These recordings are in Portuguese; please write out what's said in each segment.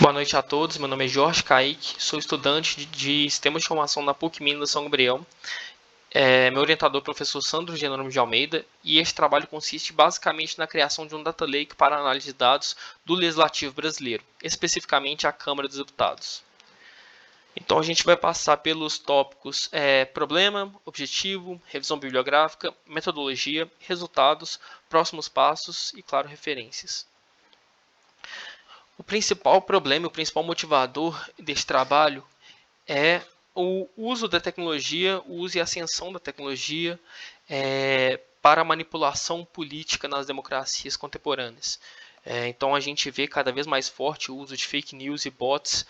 Boa noite a todos, meu nome é Jorge Kaique, sou estudante de Sistemas de Informação na PUC Minas São Gabriel. Meu orientador é o professor Sandro Jerônimo de Almeida, e este trabalho consiste basicamente na criação de um data lake para análise de dados do Legislativo brasileiro, especificamente a Câmara dos Deputados. Então a gente vai passar pelos tópicos problema, objetivo, revisão bibliográfica, metodologia, resultados, próximos passos e, claro, referências. O principal problema, o principal motivador deste trabalho é o uso da tecnologia, o uso e ascensão da tecnologia para a manipulação política nas democracias contemporâneas. Então a gente vê cada vez mais forte o uso de fake news e bots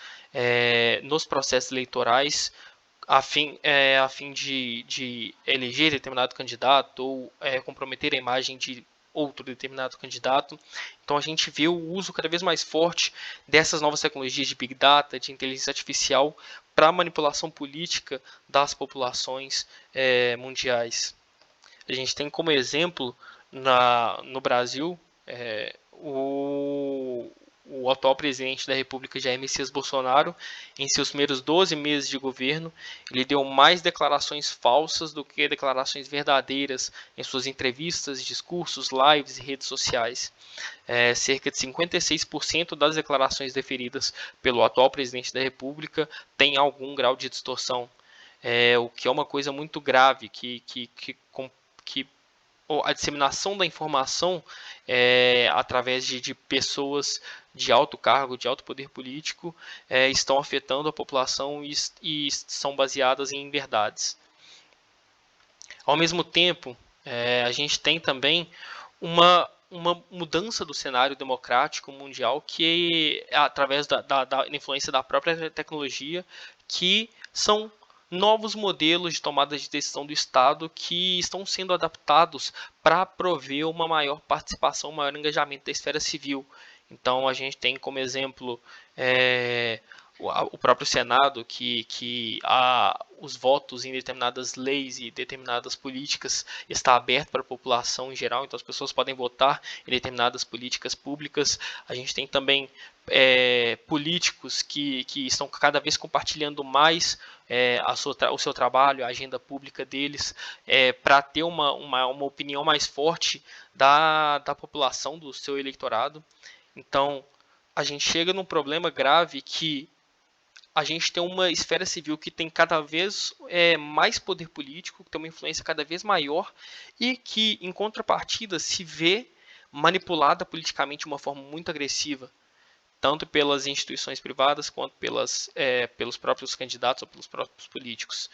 nos processos eleitorais, a fim de eleger determinado candidato ou comprometer a imagem de outro determinado candidato. Então a gente vê o uso cada vez mais forte dessas novas tecnologias de Big Data, de inteligência artificial, para a manipulação política das populações mundiais. A gente tem como exemplo no Brasil o atual presidente da República, Jair Messias Bolsonaro. Em seus primeiros 12 meses de governo, ele deu mais declarações falsas do que declarações verdadeiras em suas entrevistas, discursos, lives e redes sociais. Cerca de 56% das declarações deferidas pelo atual presidente da República tem algum grau de distorção, o que é uma coisa muito grave, que a disseminação da informação através de pessoas de alto cargo, de alto poder político, estão afetando a população e são baseadas em verdades. Ao mesmo tempo, a gente tem também uma mudança do cenário democrático mundial que é através da influência da própria tecnologia, que são novos modelos de tomada de decisão do Estado que estão sendo adaptados para prover uma maior participação, um maior engajamento da esfera civil. Então a gente tem como exemplo o próprio Senado, que os votos em determinadas leis e determinadas políticas está aberto para a população em geral, então as pessoas podem votar em determinadas políticas públicas. A gente tem também políticos que estão cada vez compartilhando mais o seu trabalho, a agenda pública deles, para ter uma opinião mais forte da população, do seu eleitorado. Então, a gente chega num problema grave que a gente tem uma esfera civil que tem cada vez mais poder político, que tem uma influência cada vez maior e que, em contrapartida, se vê manipulada politicamente de uma forma muito agressiva, tanto pelas instituições privadas quanto pelos próprios candidatos ou pelos próprios políticos.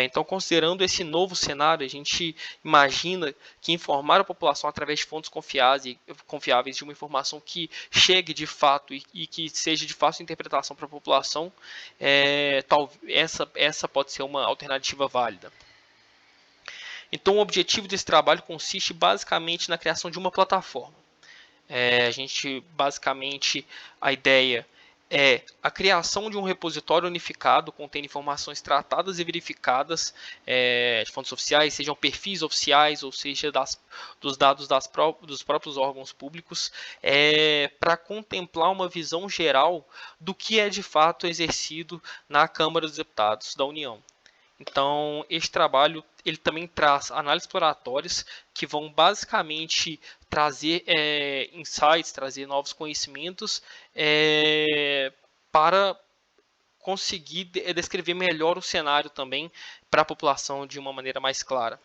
Então, considerando esse novo cenário, a gente imagina que informar a população através de fontes confiáveis de uma informação que chegue de fato e que seja de fácil interpretação para a população, essa pode ser uma alternativa válida. Então, o objetivo desse trabalho consiste basicamente na criação de uma plataforma. A ideia é a criação de um repositório unificado contendo informações tratadas e verificadas de fontes oficiais, sejam perfis oficiais ou seja dos dados dos próprios órgãos públicos, para contemplar uma visão geral do que é de fato exercido na Câmara dos Deputados da União. Então, este trabalho ele também traz análises exploratórias que vão basicamente trazer insights, trazer novos conhecimentos para conseguir descrever melhor o cenário também para a população de uma maneira mais clara.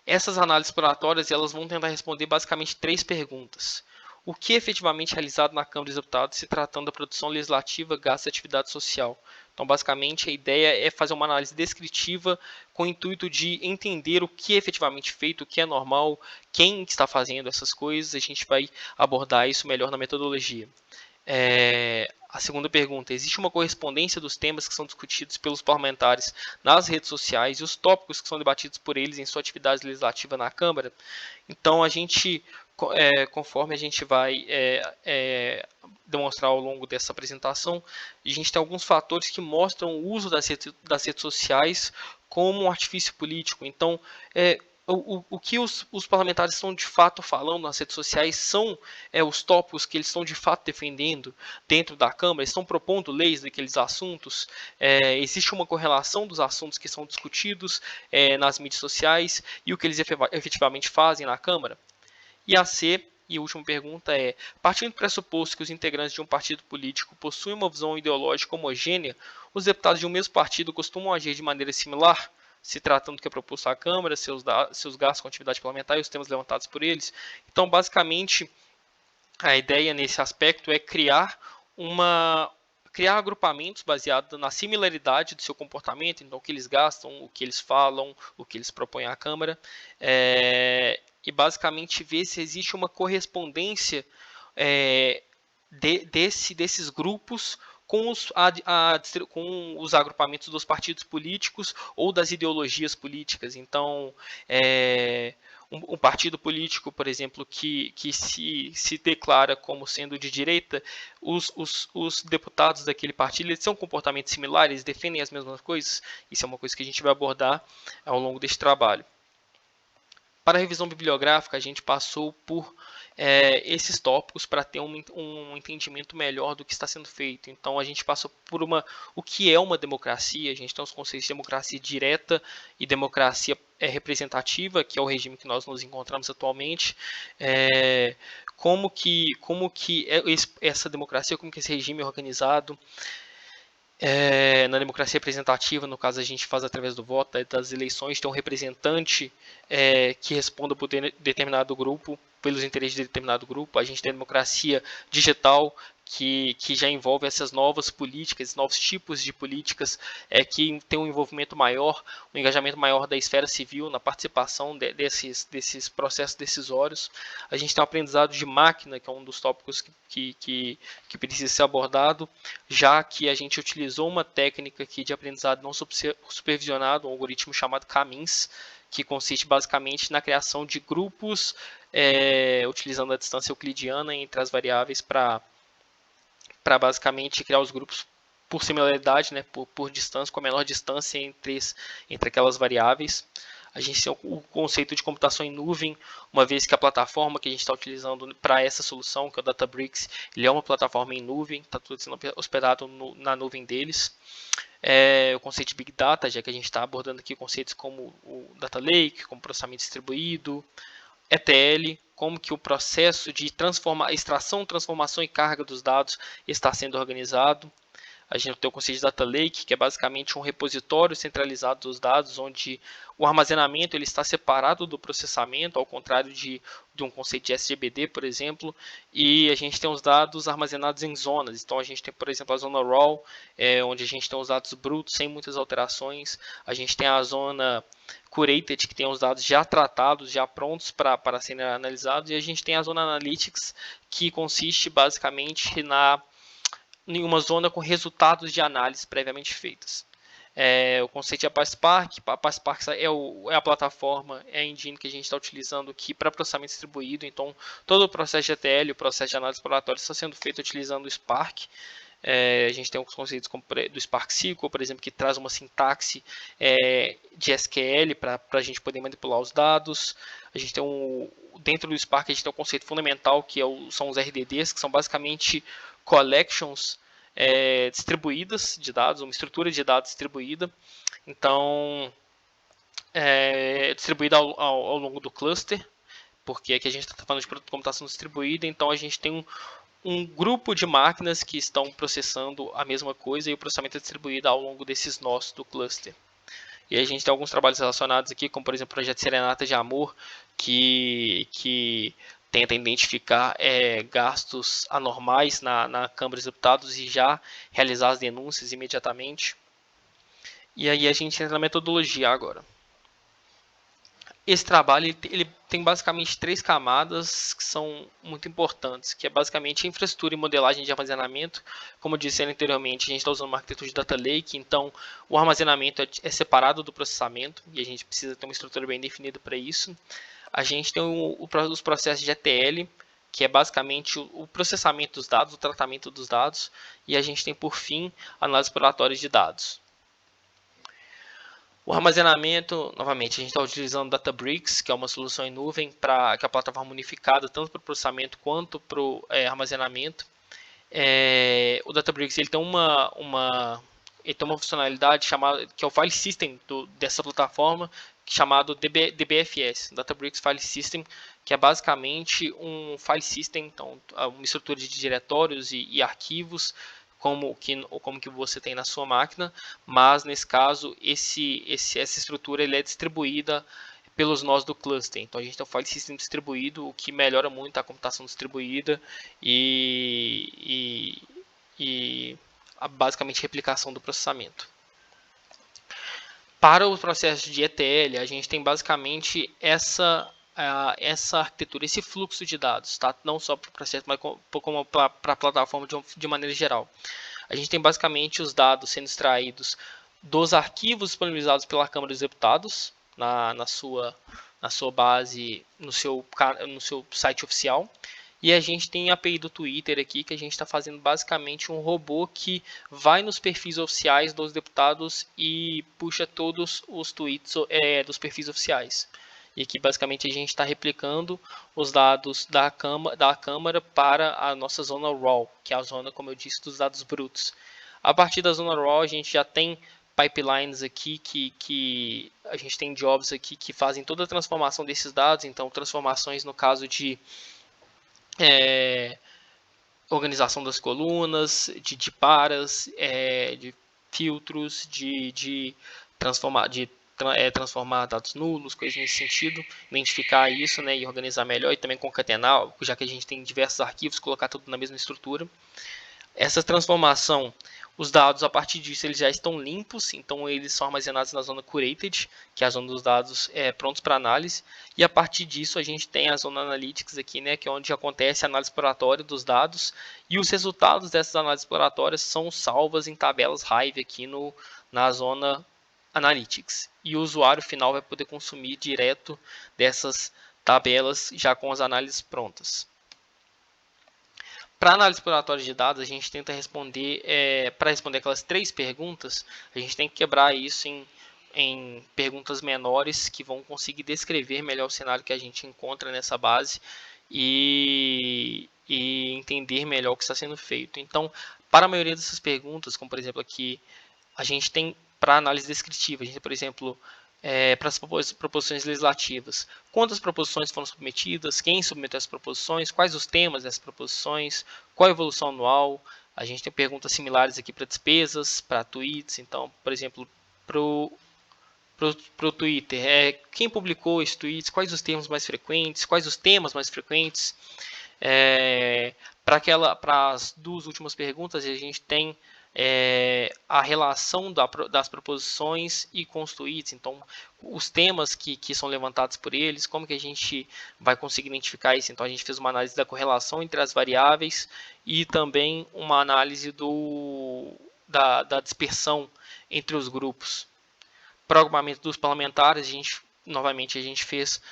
Essas análises exploratórias elas vão tentar responder basicamente 3 perguntas. O que é efetivamente realizado na Câmara dos Deputados se tratando da produção legislativa, gasto e atividade social? Então, basicamente, a ideia é fazer uma análise descritiva com o intuito de entender o que é efetivamente feito, o que é normal, quem está fazendo essas coisas. A gente vai abordar isso melhor na metodologia. A segunda pergunta: existe uma correspondência dos temas que são discutidos pelos parlamentares nas redes sociais e os tópicos que são debatidos por eles em sua atividade legislativa na Câmara? Então, a gente, conforme a gente vai demonstrar ao longo dessa apresentação, a gente tem alguns fatores que mostram o uso das redes sociais como um artifício político. Então, o que os parlamentares estão de fato falando nas redes sociais são os tópicos que eles estão de fato defendendo dentro da Câmara, estão propondo leis daqueles assuntos, existe uma correlação dos assuntos que são discutidos nas mídias sociais e o que eles efetivamente fazem na Câmara. E a C, e a última pergunta é: partindo do pressuposto que os integrantes de um partido político possuem uma visão ideológica homogênea, os deputados de um mesmo partido costumam agir de maneira similar? Se tratando do que é proposto à Câmara, seus gastos com atividade parlamentar e os temas levantados por eles. Então, basicamente, a ideia nesse aspecto é criar agrupamentos baseados na similaridade do seu comportamento, então o que eles gastam, o que eles falam, o que eles propõem à Câmara, e basicamente ver se existe uma correspondência desses grupos com os agrupamentos dos partidos políticos ou das ideologias políticas. Então, um partido político, por exemplo, que se declara como sendo de direita, os deputados daquele partido eles têm um comportamento similar, eles defendem as mesmas coisas. Isso é uma coisa que a gente vai abordar ao longo deste trabalho. Para a revisão bibliográfica, a gente passou por esses tópicos para ter um entendimento melhor do que está sendo feito. Então, a gente passou por o que é uma democracia, a gente tem os conceitos de democracia direta e democracia representativa, que é o regime que nós nos encontramos atualmente, como que essa democracia, como que esse regime é organizado. Na democracia representativa, no caso a gente faz através do voto, das eleições, tem um representante que responda por determinado grupo, pelos interesses de determinado grupo. A gente tem a democracia digital, que já envolve essas novas políticas, novos tipos de políticas, que tem um envolvimento maior, um engajamento maior da esfera civil na participação desses processos decisórios. A gente tem o aprendizado de máquina, que é um dos tópicos que precisa ser abordado, já que a gente utilizou uma técnica aqui de aprendizado não supervisionado, um algoritmo chamado Camins, que consiste basicamente na criação de grupos utilizando a distância euclidiana entre as variáveis para basicamente criar os grupos por similaridade, né, por distância, com a menor distância entre aquelas variáveis. A gente tem o conceito de computação em nuvem, uma vez que a plataforma que a gente está utilizando para essa solução, que é o Databricks, ele é uma plataforma em nuvem, está tudo sendo hospedado na nuvem deles. O conceito de Big Data, já que a gente está abordando aqui conceitos como o Data Lake, como processamento distribuído, ETL, como que o processo de extração, transformação e carga dos dados está sendo organizado. A gente tem o conceito de Data Lake, que é basicamente um repositório centralizado dos dados, onde o armazenamento ele está separado do processamento, ao contrário de um conceito de SGBD, por exemplo, e a gente tem os dados armazenados em zonas. Então, a gente tem, por exemplo, a zona RAW, onde a gente tem os dados brutos, sem muitas alterações. A gente tem a zona Curated, que tem os dados já tratados, já prontos para serem analisados, e a gente tem a zona Analytics, que consiste basicamente em uma zona com resultados de análise previamente feitas. O conceito de PySpark. A PySpark é a plataforma, é a engine que a gente está utilizando aqui para processamento distribuído. Então, todo o processo de ETL, o processo de análise exploratória, está sendo feito utilizando o Spark. A gente tem alguns conceitos como do Spark SQL, por exemplo, que traz uma sintaxe de SQL para a gente poder manipular os dados. A gente tem dentro do Spark a gente tem um conceito fundamental que são os RDDs, que são basicamente collections distribuídas de dados, uma estrutura de dados distribuída. Então, distribuída ao longo do cluster, porque aqui a gente está falando de computação distribuída, então a gente tem um grupo de máquinas que estão processando a mesma coisa e o processamento é distribuído ao longo desses nós do cluster. E a gente tem alguns trabalhos relacionados aqui, como por exemplo o projeto Serenata de Amor, que tenta identificar gastos anormais na Câmara dos Deputados e já realizar as denúncias imediatamente. E aí a gente entra na metodologia agora. Esse trabalho ele tem basicamente 3 camadas que são muito importantes, que é basicamente a infraestrutura e modelagem de armazenamento. Como eu disse anteriormente, a gente está usando uma arquitetura de Data Lake, então o armazenamento é separado do processamento e a gente precisa ter uma estrutura bem definida para isso. A gente tem os processos de ETL, que é basicamente o processamento dos dados, o tratamento dos dados, e a gente tem, por fim, análise exploratória de dados. O armazenamento, novamente, a gente está utilizando Databricks, que é uma solução em nuvem, que é a plataforma unificada tanto para o processamento quanto para o armazenamento. O Databricks ele tem uma funcionalidade chamada, que é o File System dessa plataforma, chamado DBFS, Databricks File System, que é basicamente um file system, então uma estrutura de diretórios e arquivos, como que você tem na sua máquina, mas nesse caso essa estrutura ele é distribuída pelos nós do cluster. Então a gente tem o file system distribuído, o que melhora muito a computação distribuída e basicamente replicação do processamento. Para o processo de ETL, a gente tem basicamente essa arquitetura, esse fluxo de dados, tá? Não só para o processo, mas como para a plataforma de maneira geral. A gente tem basicamente os dados sendo extraídos dos arquivos disponibilizados pela Câmara dos Deputados, na sua base, no seu site oficial. E a gente tem a API do Twitter aqui, que a gente está fazendo basicamente um robô que vai nos perfis oficiais dos deputados e puxa todos os tweets dos perfis oficiais. E aqui basicamente a gente está replicando os dados da Câmara para a nossa zona RAW, que é a zona, como eu disse, dos dados brutos. A partir da zona RAW a gente já tem pipelines aqui que a gente tem jobs aqui que fazem toda a transformação desses dados, então transformações no caso de organização das colunas, de paras, de filtros, de transformar dados nulos, coisas nesse sentido, identificar isso, né, e organizar melhor e também concatenar, já que a gente tem diversos arquivos, colocar tudo na mesma estrutura. Essa transformação, os dados a partir disso eles já estão limpos, então eles são armazenados na zona curated, que é a zona dos dados prontos para análise, e a partir disso a gente tem a zona analytics aqui, né, que é onde acontece a análise exploratória dos dados, e os resultados dessas análises exploratórias são salvas em tabelas Hive aqui na zona analytics, e o usuário final vai poder consumir direto dessas tabelas já com as análises prontas. Para análise exploratória de dados, a gente tenta responder, para responder aquelas 3 perguntas, a gente tem que quebrar isso em perguntas menores que vão conseguir descrever melhor o cenário que a gente encontra nessa base e entender melhor o que está sendo feito. Então, para a maioria dessas perguntas, como por exemplo aqui, a gente tem para análise descritiva, a gente tem, por exemplo, para as proposições legislativas. Quantas proposições foram submetidas? Quem submeteu as proposições? Quais os temas dessas proposições? Qual a evolução anual? A gente tem perguntas similares aqui para despesas, para tweets. Então, por exemplo, para o Twitter, quem publicou esses tweets? Quais os termos mais frequentes? Quais os temas mais frequentes? Para as 2 últimas perguntas, a gente tem a relação das proposições e com os tweets, então os temas que são levantados por eles, como que a gente vai conseguir identificar isso? Então a gente fez uma análise da correlação entre as variáveis e também uma análise da dispersão entre os grupos. Para o agrupamento dos parlamentares, novamente a gente fez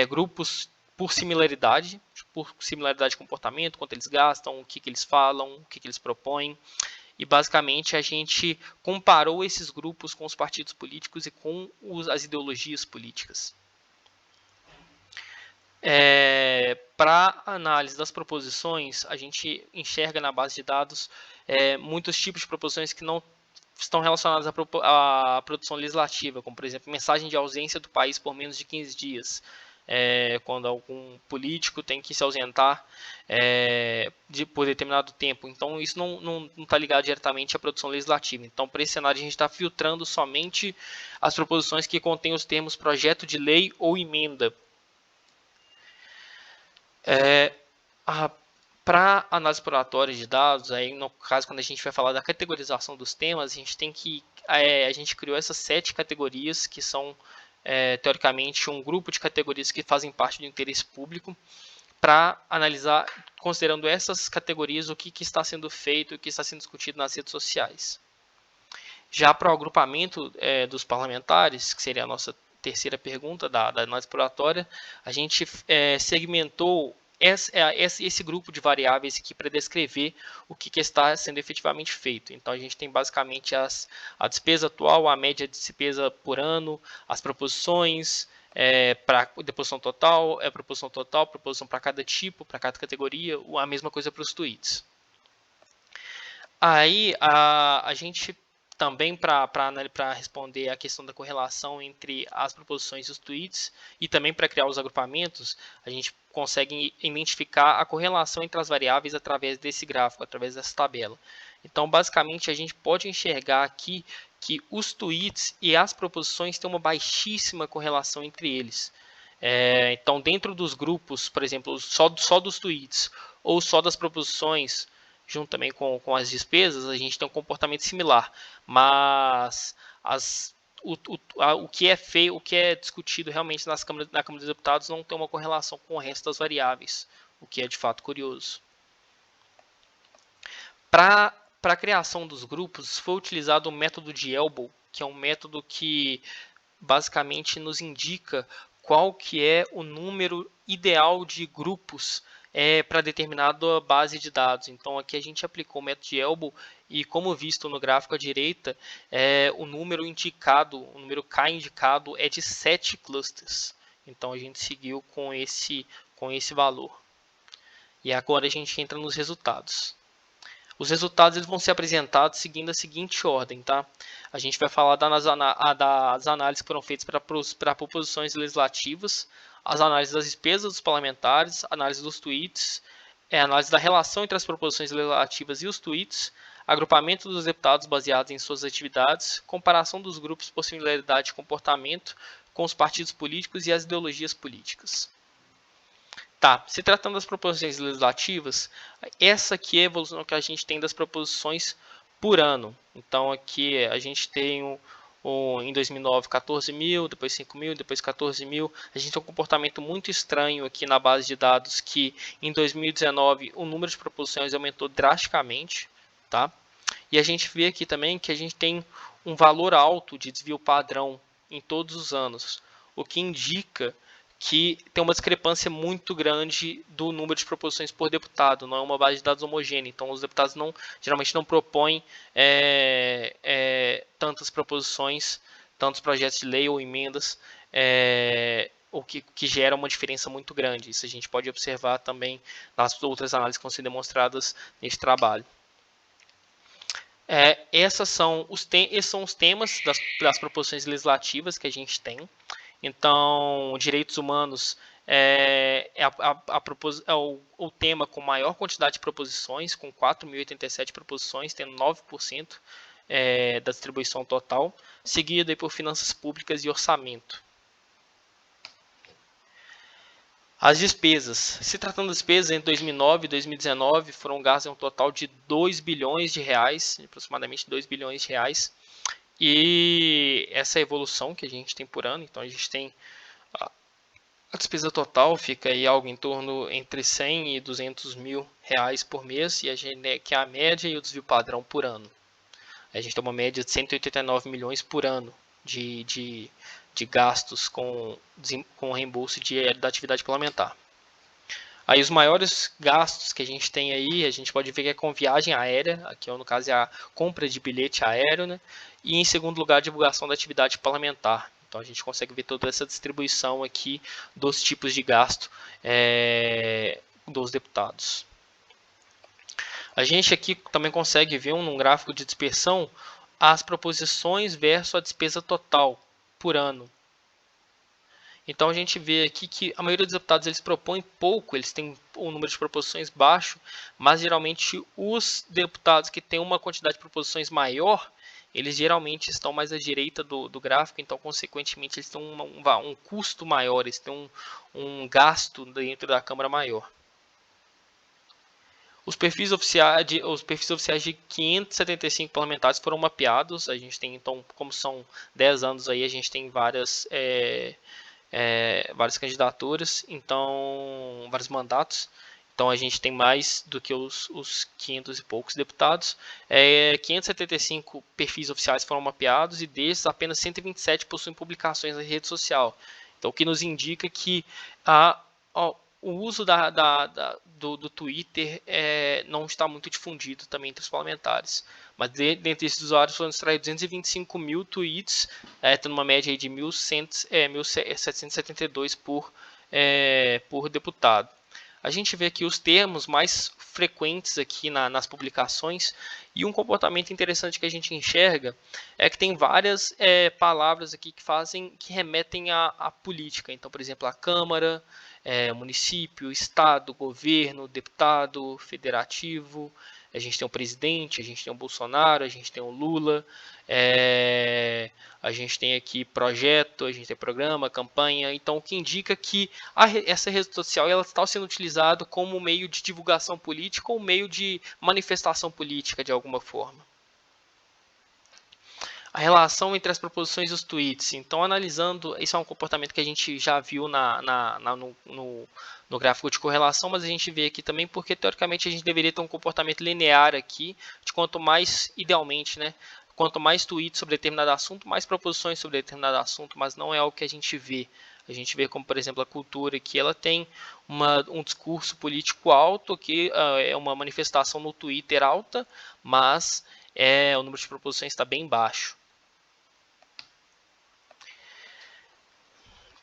grupos por similaridade de comportamento, quanto eles gastam, o que eles falam, o que eles propõem. E basicamente a gente comparou esses grupos com os partidos políticos e com as ideologias políticas. Para análise das proposições, a gente enxerga na base de dados muitos tipos de proposições que não estão relacionadas à produção legislativa, como por exemplo, mensagem de ausência do país por menos de 15 dias. Quando algum político tem que se ausentar por determinado tempo. Então, isso não está ligado diretamente à produção legislativa. Então, para esse cenário, a gente está filtrando somente as proposições que contêm os termos projeto de lei ou emenda. Para análise exploratória de dados, aí no caso, quando a gente vai falar da categorização dos temas, a gente criou essas 7 categorias que são teoricamente um grupo de categorias que fazem parte do interesse público, para analisar, considerando essas categorias, o que está sendo feito, o que está sendo discutido nas redes sociais. Já para o agrupamento dos parlamentares, que seria a nossa terceira pergunta da análise exploratória, a gente segmentou esse grupo de variáveis aqui para descrever o que está sendo efetivamente feito. Então, a gente tem basicamente a despesa atual, a média de despesa por ano, as proposições, para deposição total, proposição para cada tipo, para cada categoria, a mesma coisa para os tweets. Aí, a gente também, para responder a questão da correlação entre as proposições e os tweets, e também para criar os agrupamentos, a gente consegue identificar a correlação entre as variáveis através desse gráfico, através dessa tabela. Então, basicamente, a gente pode enxergar aqui que os tweets e as proposições têm uma baixíssima correlação entre eles. Então, dentro dos grupos, por exemplo, só dos tweets ou só das proposições, junto também com as despesas, a gente tem um comportamento similar, mas o que é feio, o que é discutido realmente na Câmara dos Deputados não tem uma correlação com o resto das variáveis, o que é de fato curioso. Para a criação dos grupos, foi utilizado o método de Elbow, que é um método que basicamente nos indica qual que é o número ideal de grupos para determinada base de dados. Então, aqui a gente aplicou o método de Elbow e, como visto no gráfico à direita, o número indicado, o número K indicado é de 7 clusters. Então, a gente seguiu com esse valor. E agora a gente entra nos resultados. Os resultados eles vão ser apresentados seguindo a seguinte ordem, tá? A gente vai falar das análises que foram feitas para proposições legislativas, as análises das despesas dos parlamentares, análise dos tweets, análise da relação entre as proposições legislativas e os tweets, agrupamento dos deputados baseados em suas atividades, comparação dos grupos por similaridade de comportamento com os partidos políticos e as ideologias políticas. Tá, se tratando das proposições legislativas, essa aqui é a evolução que a gente tem das proposições por ano. Então, aqui a gente tem em 2009 14 mil, depois 5 mil, depois 14 mil. A gente tem um comportamento muito estranho aqui na base de dados que em 2019 o número de proposições aumentou drasticamente. Tá? E a gente vê aqui também que a gente tem um valor alto de desvio padrão em todos os anos, o que indica que tem uma discrepância muito grande do número de proposições por deputado, não é uma base de dados homogênea, então os deputados geralmente não propõem tantas proposições, tantos projetos de lei ou emendas, o que gera uma diferença muito grande. Isso a gente pode observar também nas outras análises que vão ser demonstradas neste trabalho. Esses são os temas das proposições legislativas que a gente tem. Então, direitos humanos é o tema com maior quantidade de proposições, com 4.087 proposições, tendo 9% da distribuição total, seguido aí por finanças públicas e orçamento. As despesas. Se tratando de despesas, entre 2009 e 2019 foram gastos um total de 2 bilhões de reais, aproximadamente 2 bilhões de reais. E essa evolução que a gente tem por ano, então a gente tem a despesa total fica aí algo em torno entre 100 e 200 mil reais por mês, e a gente, que é a média e o desvio padrão por ano. A gente tem uma média de 189 milhões por ano de gastos com reembolso da atividade parlamentar. Aí os maiores gastos que a gente tem aí, a gente pode ver que é com viagem aérea, aqui no caso é a compra de bilhete aéreo, né? E em segundo lugar, a divulgação da atividade parlamentar. Então a gente consegue ver toda essa distribuição aqui dos tipos de gasto dos deputados. A gente aqui também consegue ver num gráfico de dispersão as proposições versus a despesa total por ano. Então a gente vê aqui que a maioria dos deputados eles propõem pouco, eles têm um número de proposições baixo, mas geralmente os deputados que têm uma quantidade de proposições maior, eles geralmente estão mais à direita do gráfico, então consequentemente eles têm um custo maior, eles têm um gasto dentro da Câmara maior. Os perfis oficiais de 575 parlamentares foram mapeados, a gente tem então, como são 10 anos aí, a gente tem várias candidaturas, então vários mandatos, então a gente tem mais do que os 500 e poucos deputados. 575 perfis oficiais foram mapeados e desses apenas 127 possuem publicações na rede social, então o que nos indica que o uso do Twitter não está muito difundido também entre os parlamentares. Mas dentre esses usuários foram extraídos 225 mil tweets, tendo uma média aí de 1.772 por deputado. A gente vê aqui os termos mais frequentes aqui nas publicações, e um comportamento interessante que a gente enxerga é que tem várias palavras aqui que remetem à política. Então, por exemplo, a Câmara, município, Estado, governo, deputado, federativo. A gente tem o presidente, a gente tem o Bolsonaro, a gente tem o Lula, a gente tem aqui projeto, a gente tem programa, campanha. Então, o que indica que essa rede social ela está sendo utilizada como meio de divulgação política ou meio de manifestação política de alguma forma. A relação entre as proposições e os tweets. Então, analisando, isso é um comportamento que a gente já viu no gráfico de correlação, mas a gente vê aqui também porque, teoricamente, a gente deveria ter um comportamento linear aqui, de quanto mais, idealmente, né, quanto mais tweets sobre determinado assunto, mais proposições sobre determinado assunto, mas não é algo que a gente vê. A gente vê como, por exemplo, a cultura, que ela tem um discurso político alto, que é uma manifestação no Twitter alta, mas o número de proposições está bem baixo.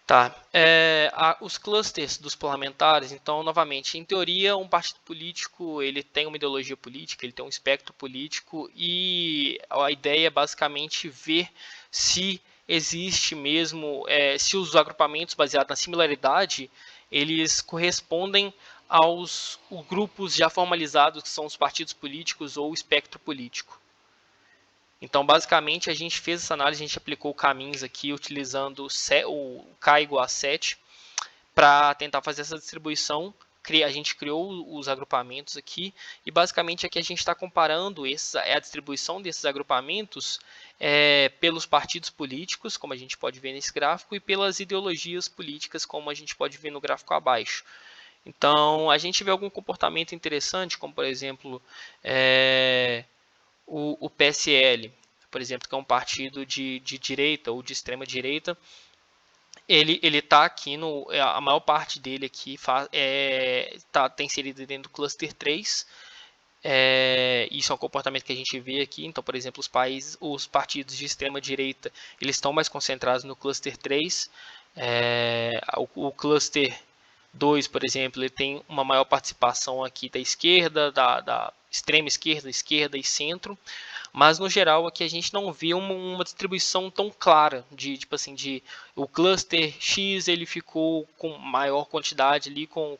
Tá. Os clusters dos parlamentares, então, novamente, em teoria, um partido político ele tem uma ideologia política, ele tem um espectro político, e a ideia é basicamente ver se existe mesmo, se os agrupamentos baseados na similaridade, eles correspondem aos grupos já formalizados, que são os partidos políticos ou o espectro político. Então, basicamente, a gente fez essa análise, a gente aplicou caminhos aqui utilizando o K igual a 7 para tentar fazer essa distribuição. A gente criou os agrupamentos aqui e, basicamente, aqui a gente está comparando a distribuição desses agrupamentos pelos partidos políticos, como a gente pode ver nesse gráfico, e pelas ideologias políticas, como a gente pode ver no gráfico abaixo. Então, a gente vê algum comportamento interessante, como, por exemplo, o PSL, por exemplo, que é um partido de direita ou de extrema direita, ele está aqui, a maior parte dele aqui está inserido dentro do cluster 3. Isso é um comportamento que a gente vê aqui. Então, por exemplo, os partidos de extrema direita, eles estão mais concentrados no cluster 3. O cluster 2, por exemplo, ele tem uma maior participação aqui da esquerda, da extrema esquerda, esquerda e centro, mas no geral aqui a gente não vê uma distribuição tão clara tipo assim, o cluster X ele ficou com maior quantidade ali com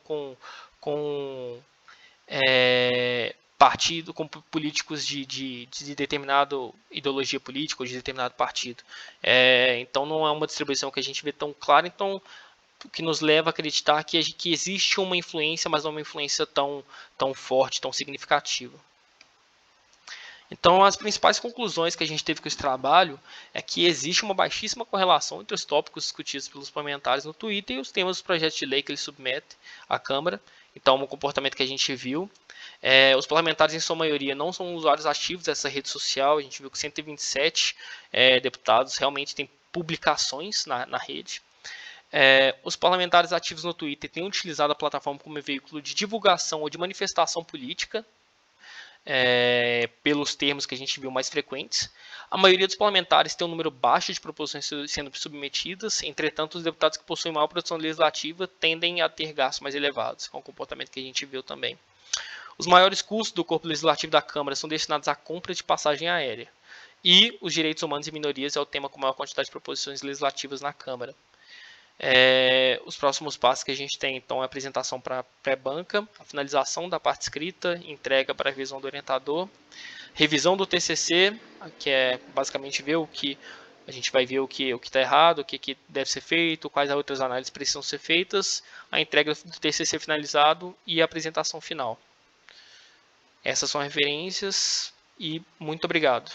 partido, com políticos de determinada ideologia política ou de determinado partido. Então não é uma distribuição que a gente vê tão clara, então o que nos leva a acreditar que existe uma influência, mas não uma influência tão forte, tão significativa. Então, as principais conclusões que a gente teve com esse trabalho é que existe uma baixíssima correlação entre os tópicos discutidos pelos parlamentares no Twitter e os temas dos projetos de lei que eles submetem à Câmara. Então, um comportamento que a gente viu. Os parlamentares, em sua maioria, não são usuários ativos dessa rede social. A gente viu que 127 deputados realmente têm publicações na rede. Os parlamentares ativos no Twitter têm utilizado a plataforma como veículo de divulgação ou de manifestação política, pelos termos que a gente viu mais frequentes. A maioria dos parlamentares tem um número baixo de proposições sendo submetidas, entretanto, os deputados que possuem maior produção legislativa tendem a ter gastos mais elevados, é um comportamento que a gente viu também. Os maiores custos do corpo legislativo da Câmara são destinados à compra de passagem aérea. E os direitos humanos e minorias é o tema com maior quantidade de proposições legislativas na Câmara. Os próximos passos que a gente tem, então, é a apresentação para a pré-banca, a finalização da parte escrita, entrega para a revisão do orientador, revisão do TCC, que é basicamente ver a gente vai ver o que está errado, o que deve ser feito, quais outras análises precisam ser feitas, a entrega do TCC finalizado e a apresentação final. Essas são referências e muito obrigado.